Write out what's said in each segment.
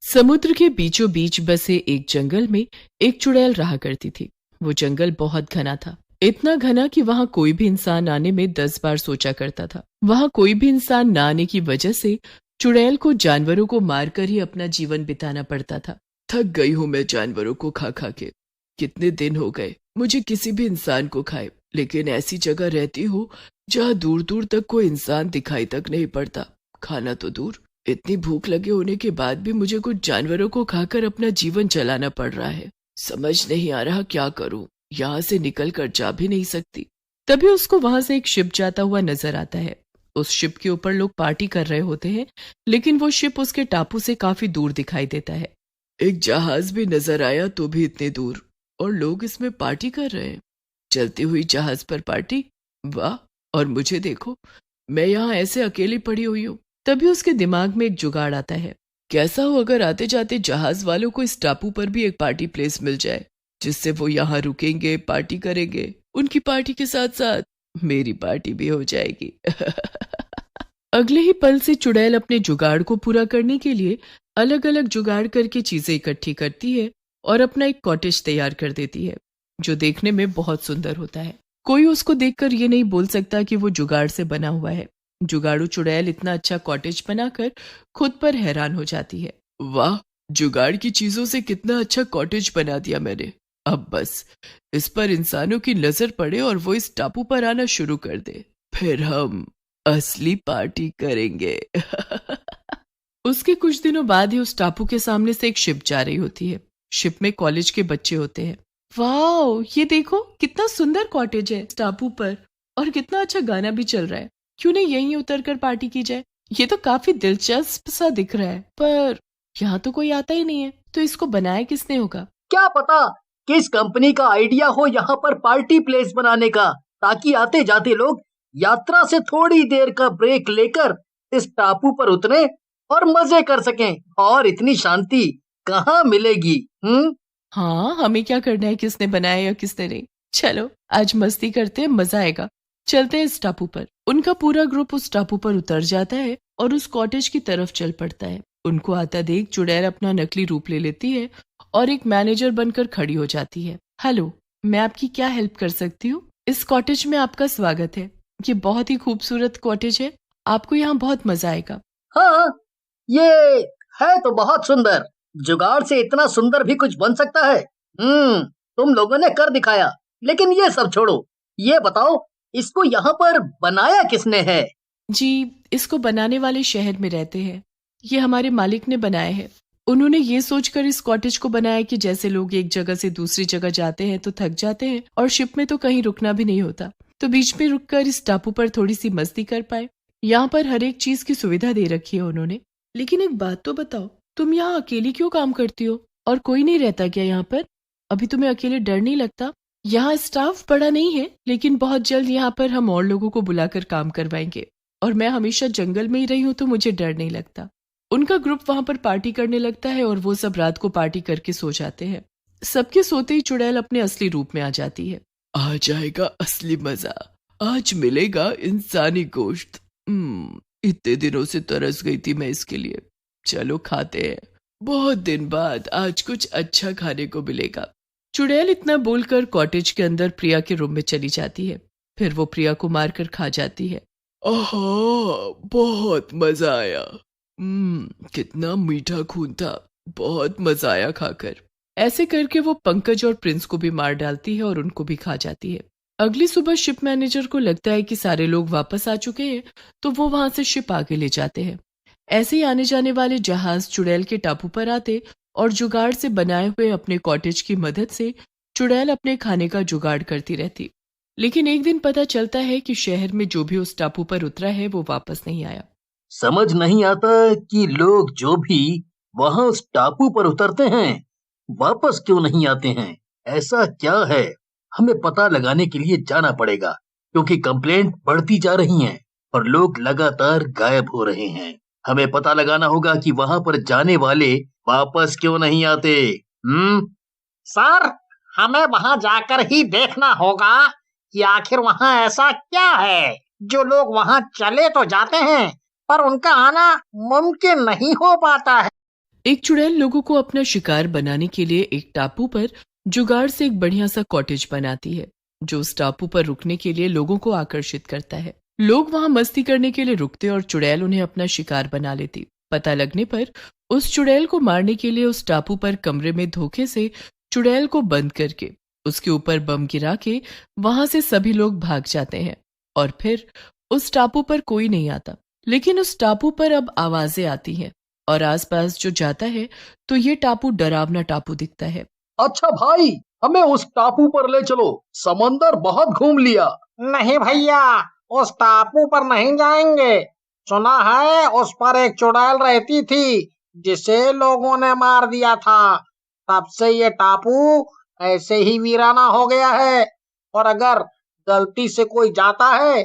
समुद्र के बीचों बीच बसे एक जंगल में एक चुड़ैल रहा करती थी। वो जंगल बहुत घना था, इतना घना कि वहां कोई भी इंसान आने में 10 बार सोचा करता था। वहां कोई भी इंसान न आने की वजह से चुड़ैल को जानवरों को मारकर ही अपना जीवन बिताना पड़ता था। थक गई हूं मैं जानवरों को खा खा के। कितने दिन हो गए मुझे किसी भी इंसान को खाए, लेकिन ऐसी जगह रहती हो जहाँ दूर दूर तक कोई इंसान दिखाई तक नहीं पड़ता। खाना तो दूर, इतनी भूख लगे होने के बाद भी मुझे कुछ जानवरों को खाकर अपना जीवन चलाना पड़ रहा है। समझ नहीं आ रहा क्या करूं, यहाँ से निकल कर जा भी नहीं सकती। तभी उसको वहां से एक शिप जाता हुआ नजर आता है। उस शिप के ऊपर लोग पार्टी कर रहे होते हैं, लेकिन वो शिप उसके टापू से काफी दूर दिखाई देता है। एक जहाज भी नजर आया, तो भी इतने दूर, और लोग इसमें पार्टी कर रहे हैं। चलती हुई जहाज पर पार्टी, वाह। और मुझे देखो, मैं यहाँ ऐसे अकेली पड़ी हुई हूँ। तभी उसके दिमाग में एक जुगाड़ आता है। कैसा हो अगर आते जाते जहाज वालों को इस टापू पर भी एक पार्टी प्लेस मिल जाए, जिससे वो यहाँ रुकेंगे, पार्टी करेंगे। उनकी पार्टी के साथ साथ मेरी पार्टी भी हो जाएगी। अगले ही पल से चुड़ैल अपने जुगाड़ को पूरा करने के लिए अलग अलग जुगाड़ करके चीजें इकट्ठी करती है और अपना एक कॉटेज तैयार कर देती है, जो देखने में बहुत सुंदर होता है। कोई उसको देखकर ये नहीं बोल सकता कि वो जुगाड़ से बना हुआ है। जुगाड़ू चुड़ैल इतना अच्छा कॉटेज बनाकर खुद पर हैरान हो जाती है। वाह, जुगाड़ की चीजों से कितना अच्छा कॉटेज बना दिया मैंने। अब बस इस पर इंसानों की नजर पड़े और वो इस टापू पर आना शुरू कर दे, फिर हम असली पार्टी करेंगे। उसके कुछ दिनों बाद ही उस टापू के सामने से एक शिप जा रही होती है। शिप में कॉलेज के बच्चे होते हैं। वाह, ये देखो कितना सुंदर कॉटेज है इस टापू पर, और कितना अच्छा गाना भी चल रहा है। क्यों नहीं यहीं उतरकर पार्टी की जाए? ये तो काफी दिलचस्प सा दिख रहा है, पर यहाँ तो कोई आता ही नहीं है, तो इसको बनाया किसने होगा? क्या पता किस कंपनी का आइडिया हो यहाँ पर पार्टी प्लेस बनाने का, ताकि आते जाते लोग यात्रा से थोड़ी देर का ब्रेक लेकर इस टापू पर उतरे और मजे कर सकें। और इतनी शांति कहाँ मिलेगी? हाँ, हमें क्या करना है किसने बनाया या किसने नहीं। चलो आज मस्ती करते हैं, मजा आएगा। चलते हैं इस टापू पर। उनका पूरा ग्रुप उस टापू पर उतर जाता है और उस कॉटेज की तरफ चल पड़ता है। उनको आता देख चुड़ैल अपना नकली रूप ले लेती है और एक मैनेजर बनकर खड़ी हो जाती है। हेलो, मैं आपकी क्या हेल्प कर सकती हूँ? इस कॉटेज में आपका स्वागत है। ये बहुत ही खूबसूरत कॉटेज है, आपको यहाँ बहुत मजा आएगा। हाँ, ये है तो बहुत सुंदर। जुगाड़ से इतना सुंदर भी कुछ बन सकता है? तुम लोगों ने कर दिखाया। लेकिन ये सब छोड़ो, ये बताओ इसको यहाँ पर बनाया किसने है? जी, इसको बनाने वाले शहर में रहते हैं। ये हमारे मालिक ने बनाया है। उन्होंने ये सोचकर इस कॉटेज को बनाया कि जैसे लोग एक जगह से दूसरी जगह जाते हैं तो थक जाते हैं, और शिप में तो कहीं रुकना भी नहीं होता, तो बीच में रुककर इस टापू पर थोड़ी सी मस्ती कर पाए। यहाँ पर हर एक चीज की सुविधा दे रखी है उन्होंने। लेकिन एक बात तो बताओ, तुम यहाँ अकेली क्यों काम करती हो, और कोई नहीं रहता क्या यहाँ पर? अभी तुम्हें अकेले डर नहीं लगता? यहाँ स्टाफ बड़ा नहीं है, लेकिन बहुत जल्द यहाँ पर हम और लोगों को बुलाकर काम करवाएंगे, और मैं हमेशा जंगल में ही रही हूँ तो मुझे डर नहीं लगता। उनका ग्रुप वहां पर पार्टी करने लगता है और वो सब रात को पार्टी करके सो जाते हैं। सबके सोते ही चुड़ैल अपने असली रूप में आ जाती है। आ जाएगा असली मजा, आज मिलेगा इंसानी गोश्त। इतने दिनों से तरस गई थी मैं इसके लिए। चलो खाते हैं, बहुत दिन बाद आज कुछ अच्छा खाने को मिलेगा। चुड़ैल इतना बोलकर कॉटेज के अंदर प्रिया के रूम में चली जाती है। फिर वो प्रिया को मारकर खा जाती है। आहा, बहुत मजा आया। कितना मीठा खून था, बहुत मजा आया खाकर। ऐसे करके वो पंकज और प्रिंस को भी मार डालती है और उनको भी खा जाती है। अगली सुबह शिप मैनेजर को लगता है कि सारे लोग वापस आ चुके हैं, तो वो वहां से शिप आगे ले जाते हैं। ऐसे ही आने जाने वाले जहाज चुड़ैल के टापू पर आते और जुगाड़ से बनाए हुए अपने कॉटेज की मदद से चुड़ैल अपने खाने का जुगाड़ करती रहती। लेकिन एक दिन पता चलता है कि शहर में जो भी उस टापू पर उतरा है वो वापस नहीं आया। समझ नहीं आता कि लोग जो भी वहां उस टापू पर उतरते हैं वापस क्यों नहीं आते हैं। ऐसा क्या है? हमें पता लगाने के लिए जाना पड़ेगा, क्योंकि कंप्लेंट बढ़ती जा रही हैं और लोग लगातार गायब हो रहे हैं। हमें पता लगाना होगा कि वहां पर जाने वाले वापस क्यों नहीं आते। सर, हमें वहां जाकर ही देखना होगा कि आखिर वहां ऐसा क्या है जो लोग वहां चले तो जाते हैं पर उनका आना मुमकिन नहीं हो पाता है। एक चुड़ैल लोगों को अपना शिकार बनाने के लिए एक टापू पर जुगाड़ से एक बढ़िया सा कॉटेज बनाती है, जो उस टापू पर रुकने के लिए लोगों को आकर्षित करता है। लोग वहां मस्ती करने के लिए रुकते और चुड़ैल उन्हें अपना शिकार बना लेती। पता लगने पर उस चुड़ैल को मारने के लिए उस टापू पर कमरे में धोखे से चुड़ैल को बंद करके उसके ऊपर बम गिरा के वहां से सभी लोग भाग जाते हैं और फिर उस टापू पर कोई नहीं आता। लेकिन उस टापू पर अब आवाजें आती हैं और आसपास जो जाता है तो ये टापू डरावना टापू दिखता है। अच्छा भाई, हमें उस टापू पर ले चलो, समंदर बहुत घूम लिया। नहीं भैया, उस टापू पर नहीं जाएंगे। सुना है उस पर एक चुड़ैल रहती थी जिसे लोगों ने मार दिया था। तब से ये टापू ऐसे ही वीराना हो गया है, और अगर गलती से कोई जाता है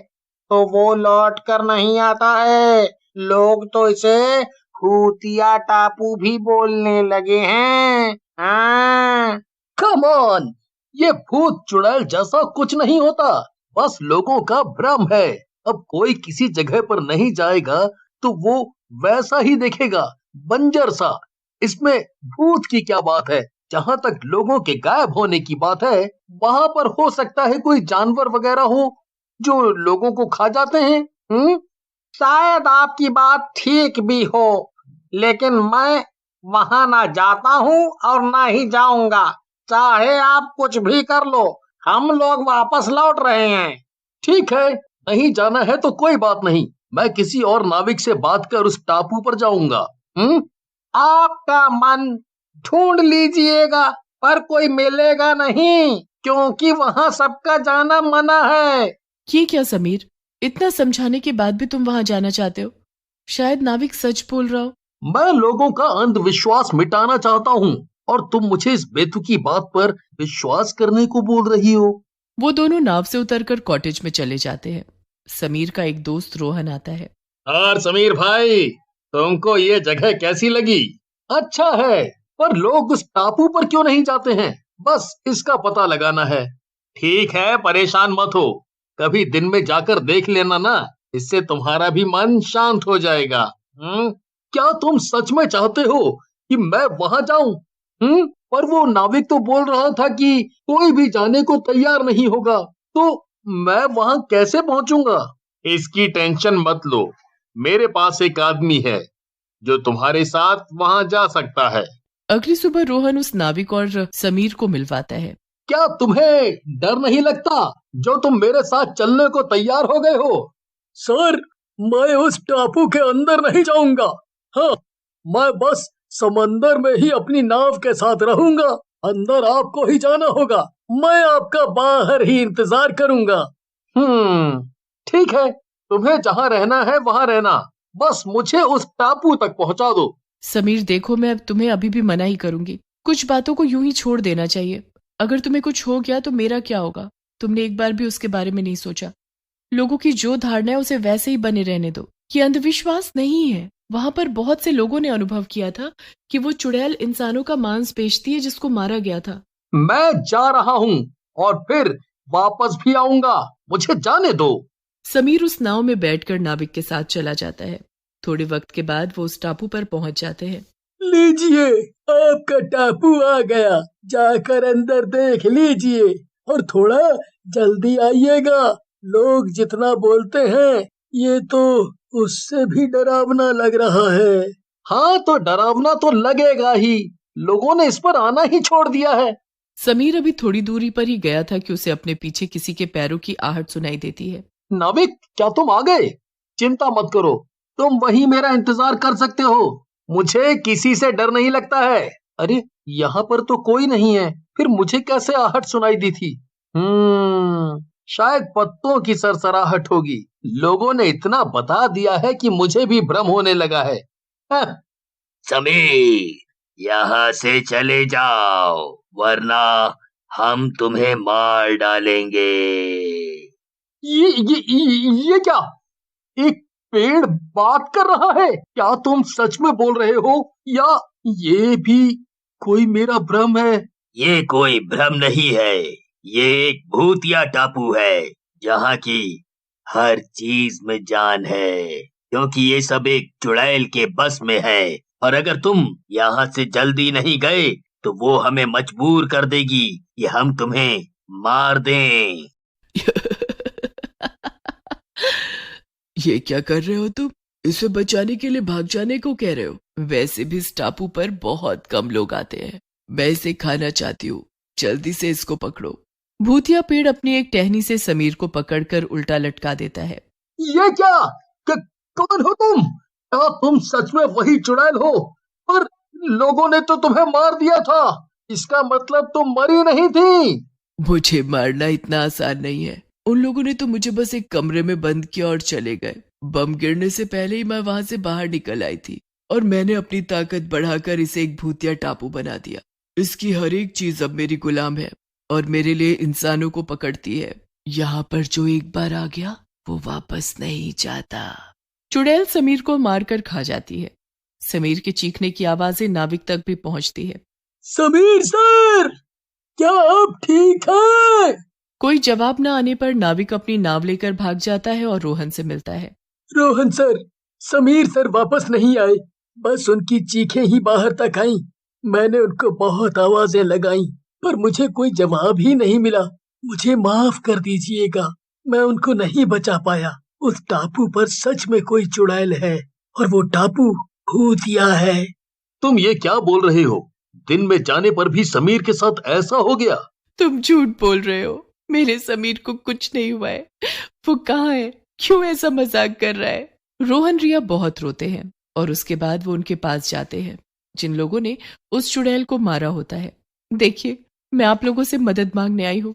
तो वो लौट कर नहीं आता है। लोग तो इसे भूतिया टापू भी बोलने लगे हैं। हाँ। कम ऑन, ये भूत चुड़ैल जैसा कुछ नहीं होता, बस लोगों का भ्रम है। अब कोई किसी जगह पर नहीं जाएगा तो वो वैसा ही देखेगा, बंजर सा। इसमें भूत की क्या बात है? जहाँ तक लोगों के गायब होने की बात है, वहां पर हो सकता है कोई जानवर वगैरह हो जो लोगों को खा जाते हैं। शायद आपकी बात ठीक भी हो, लेकिन मैं वहां ना जाता हूँ और ना ही जाऊंगा। चाहे आप कुछ भी कर लो, हम लोग वापस लौट रहे हैं। ठीक है, नहीं जाना है तो कोई बात नहीं, मैं किसी और नाविक से बात कर उस टापू पर जाऊंगा। आपका मन ढूंढ लीजिएगा, पर कोई मिलेगा नहीं, क्योंकि वहां सबका जाना मना है। ये क्या समीर, इतना समझाने के बाद भी तुम वहां जाना चाहते हो? शायद नाविक सच बोल रहा हो। मैं लोगों का अंधविश्वास मिटाना चाहता हूँ और तुम मुझे इस बेतुकी बात पर विश्वास करने को बोल रही हो। वो दोनों नाव से उतरकर कॉटेज में चले जाते हैं। समीर का एक दोस्त रोहन आता है। और समीर भाई, तुमको ये जगह कैसी लगी? अच्छा है, पर लोग उस टापू पर क्यों नहीं जाते हैं? बस इसका पता लगाना है। ठीक है, परेशान मत हो, कभी दिन में जाकर देख लेना ना, इससे तुम्हारा भी मन शांत हो जाएगा। क्या तुम सच में चाहते हो कि मैं वहां जाऊं? पर वो नाविक तो बोल रहा था कि कोई भी जाने को तैयार नहीं होगा, तो मैं वहां कैसे पहुंचूंगा? इसकी टेंशन मत लो, मेरे पास एक आदमी है जो तुम्हारे साथ वहां जा सकता है। अगली सुबह रोहन उस नाविक और समीर को मिलवाता है। क्या तुम्हें डर नहीं लगता जो तुम मेरे साथ चलने को तैयार हो गए हो? सर, मैं उस टापू के अंदर नहीं जाऊंगा। हाँ, मैं बस समंदर में ही अपनी नाव के साथ रहूंगा। अंदर आपको ही जाना होगा, मैं आपका बाहर ही इंतजार करूंगा। ठीक है, तुम्हें जहाँ रहना है वहाँ रहना, बस मुझे उस टापू तक पहुँचा दो। समीर देखो, मैं अब तुम्हें अभी भी मना ही करूंगी। कुछ बातों को यूं ही छोड़ देना चाहिए। अगर तुम्हें कुछ हो गया तो मेरा क्या होगा? तुमने एक बार भी उसके बारे में नहीं सोचा। लोगों की जो धारणा है उसे वैसे ही बने रहने दो। ये अंधविश्वास नहीं है। वहां पर बहुत से लोगों ने अनुभव किया था कि वो चुड़ैल इंसानों का मांस बेचती है जिसको मारा गया था। मैं जा रहा हूँ और फिर वापस भी आऊंगा, मुझे जाने दो। समीर उस नाव में बैठकर नाविक के साथ चला जाता है। थोड़े वक्त के बाद वो उस टापू पर पहुंच जाते हैं। लीजिए, आपका टापू आ गया, जाकर अंदर देख लीजिए और थोड़ा जल्दी आइएगा। लोग जितना बोलते हैं ये तो उससे भी डरावना लग रहा है। हाँ, तो डरावना तो लगेगा ही, लोगों ने इस पर आना ही छोड़ दिया है। समीर अभी थोड़ी दूरी पर ही गया था कि उसे अपने पीछे किसी के पैरों की आहट सुनाई देती है। नाविक, क्या तुम आ गए? चिंता मत करो, तुम वहीं मेरा इंतजार कर सकते हो, मुझे किसी से डर नहीं लगता है। अरे, यहाँ पर तो कोई नहीं है, फिर मुझे कैसे आहट सुनाई दी थी? शायद पत्तों की सरसराहट होगी। लोगों ने इतना बता दिया है कि मुझे भी भ्रम होने लगा है। समीर, यहाँ से चले जाओ, वरना हम तुम्हें मार डालेंगे। ये क्या? एक पेड़ बात कर रहा है? क्या तुम सच में बोल रहे हो या ये भी कोई मेरा भ्रम है? ये कोई भ्रम नहीं है, ये एक भूतिया टापू है जहाँ की हर चीज में जान है, क्योंकि ये सब एक चुड़ैल के बस में है और अगर तुम यहाँ से जल्दी नहीं गए तो वो हमें मजबूर कर देगी कि हम तुम्हें मार दें। ये क्या कर रहे हो तुम? इसे बचाने के लिए भाग जाने को कह रहे हो? वैसे भी इस टापू पर बहुत कम लोग आते हैं। मैं इसे खाना चाहती हूँ, जल्दी से इसको पकड़ो। भूतिया पेड़ अपनी एक टहनी से समीर को पकड़कर उल्टा लटका देता है। ये क्या? कौन हो तुम? क्या तुम सच में वही चुड़ैल हो? पर लोगों ने तो तुम्हें मार दिया था, इसका मतलब तुम मरी नहीं थी। मुझे मारना इतना आसान नहीं है। उन लोगों ने तो मुझे बस एक कमरे में बंद किया और चले गए। बम गिरने से पहले ही मैं वहां से बाहर निकल आई थी और मैंने अपनी ताकत बढ़ाकर इसे एक भूतिया टापू बना दिया। इसकी हर एक चीज अब मेरी गुलाम है और मेरे लिए इंसानों को पकड़ती है। यहाँ पर जो एक बार आ गया वो वापस नहीं जाता। चुड़ैल समीर को मारकर खा जाती है। समीर के चीखने की आवाजें नाविक तक भी पहुंचती है। समीर सर, क्या आप ठीक हैं? कोई जवाब न आने पर नाविक अपनी नाव लेकर भाग जाता है और रोहन से मिलता है। रोहन सर, समीर सर वापस नहीं आए, बस उनकी चीखें ही बाहर तक आईं। मैंने उनको बहुत आवाजें लगाई पर मुझे कोई जवाब ही नहीं मिला। मुझे माफ कर दीजिएगा, मैं उनको नहीं बचा पाया। उस टापू पर सच में कोई चुड़ैल है और वो टापू भूतिया है। तुम ये क्या बोल रहे हो? दिन में जाने पर भी समीर के साथ ऐसा हो गया? तुम झूठ बोल रहे हो। मेरे समीर को कुछ नहीं हुआ है। वो कहाँ है? क्यों ऐसा मजाक कर रहा है? रोहन रिया बहुत रोते हैं और उसके बाद वो उनके पास जाते हैं जिन लोगों ने उस चुड़ैल को मारा होता है। देखिए, मैं आप लोगों से मदद मांगने आई हूँ।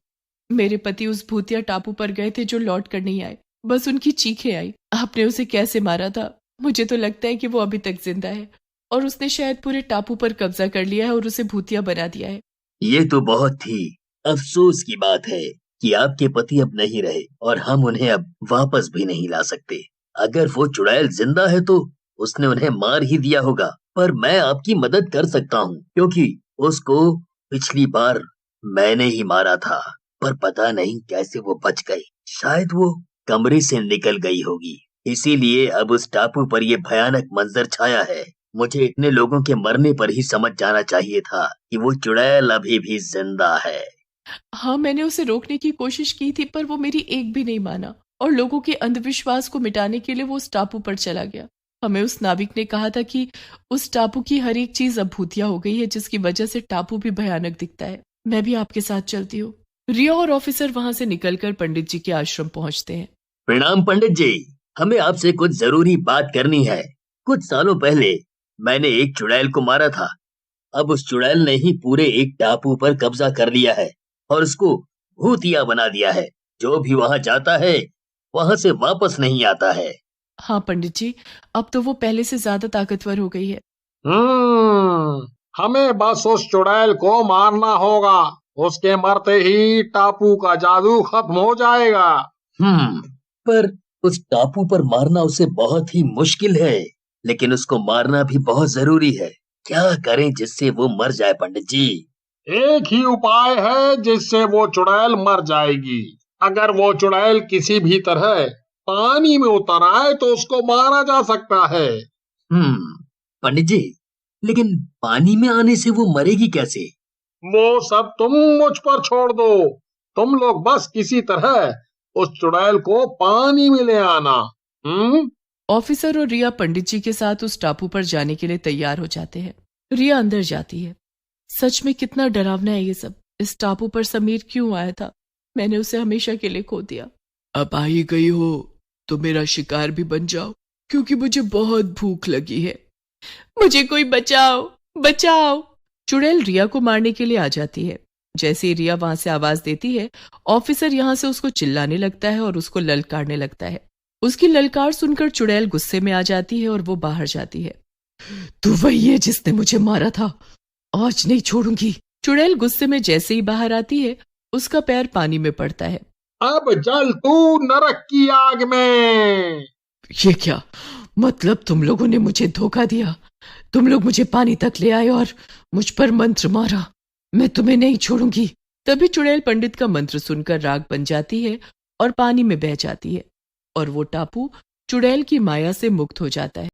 मेरे पति उस भूतिया टापू पर गए थे जो लौट कर नहीं आए। बस उनकी चीखें आई। आपने उसे कैसे मारा था? मुझे तो लगता है कि वो अभी तक जिंदा है और उसने शायद पूरे टापू पर कब्जा कर लिया है और उसे भूतिया बना दिया है। ये तो बहुत ही अफसोस की बात है कि आपके पति अब नहीं रहे और हम उन्हें अब वापस भी नहीं ला सकते। अगर वो चुड़ैल जिंदा है तो उसने उन्हें मार ही दिया होगा, पर मैं आपकी मदद कर सकता हूँ क्योंकि उसको पिछली बार मैंने ही मारा था, पर पता नहीं कैसे वो बच गई। शायद वो कमरे से निकल गई होगी, इसीलिए अब उस टापू पर ये भयानक मंजर छाया है। मुझे इतने लोगों के मरने पर ही समझ जाना चाहिए था कि वो चुड़ैल अभी भी जिंदा है। हाँ, मैंने उसे रोकने की कोशिश की थी पर वो मेरी एक भी नहीं माना और लोगों के अंधविश्वास को मिटाने के लिए वो उस टापू पर चला गया। हमें उस नाविक ने कहा था कि उस टापू की हर एक चीज अब भूतिया हो गई है, जिसकी वजह से टापू भी भयानक दिखता है। मैं भी आपके साथ चलती हूँ। रिया और ऑफिसर वहां से निकलकर पंडित जी के आश्रम पहुंचते हैं। प्रणाम पंडित जी, हमें आपसे कुछ जरूरी बात करनी है। कुछ सालों पहले मैंने एक चुड़ैल को मारा था। अब उस चुड़ैल ने ही पूरे एक टापू पर कब्जा कर लिया है और उसको भूतिया बना दिया है। जो भी वहां जाता है वहां से वापस नहीं आता है। हाँ पंडित जी, अब तो वो पहले से ज्यादा ताकतवर हो गई है। हमें बस उस चुड़ैल को मारना होगा। उसके मरते ही टापू का जादू खत्म हो जाएगा। पर उस टापू पर मारना उसे बहुत ही मुश्किल है, लेकिन उसको मारना भी बहुत जरूरी है। क्या करें जिससे वो मर जाए पंडित जी? एक ही उपाय है जिससे वो चुड़ैल मर जाएगी। अगर वो चुड़ैल किसी भी तरह पानी में उतर आए तो उसको मारा जा सकता है। पंडित जी, लेकिन पानी में आने से वो मरेगी कैसे? वो सब तुम मुझ पर छोड़ दो। तुम लोग बस किसी तरह उस चुड़ैल को पानी में ले आना। ऑफिसर और रिया पंडित जी के साथ उस टापू पर जाने के लिए तैयार हो जाते हैं। रिया अंदर जाती है। सच में कितना डरावना है ये सब। इस टापू पर समीर क्यों आया था? मैंने उसे हमेशा के लिए खो दिया। अब आ ही गई हो तो मेरा शिकार भी बन जाओ, क्योंकि मुझे बहुत भूख लगी है। मुझे कोई बचाओ, बचाओ। चुड़ैल रिया को मारने के लिए आ जाती है। जैसे ही रिया वहां से आवाज देती है, ऑफिसर यहां से उसको चिल्लाने लगता है और उसको ललकारने लगता है। उसकी ललकार सुनकर चुड़ैल गुस्से में आ जाती है और वो बाहर जाती है। तू वही है जिसने मुझे मारा था, आज नहीं छोड़ूंगी। चुड़ैल गुस्से में जैसे ही बाहर आती है, उसका पैर पानी में पड़ता है। अब जल तू नरक की आग में। ये क्या मतलब? तुम लोगों ने मुझे धोखा दिया। तुम लोग मुझे पानी तक ले आए और मुझ पर मंत्र मारा। मैं तुम्हें नहीं छोड़ूंगी। तभी चुड़ैल पंडित का मंत्र सुनकर राग बन जाती है और पानी में बह जाती है और वो टापू चुड़ैल की माया से मुक्त हो जाता है।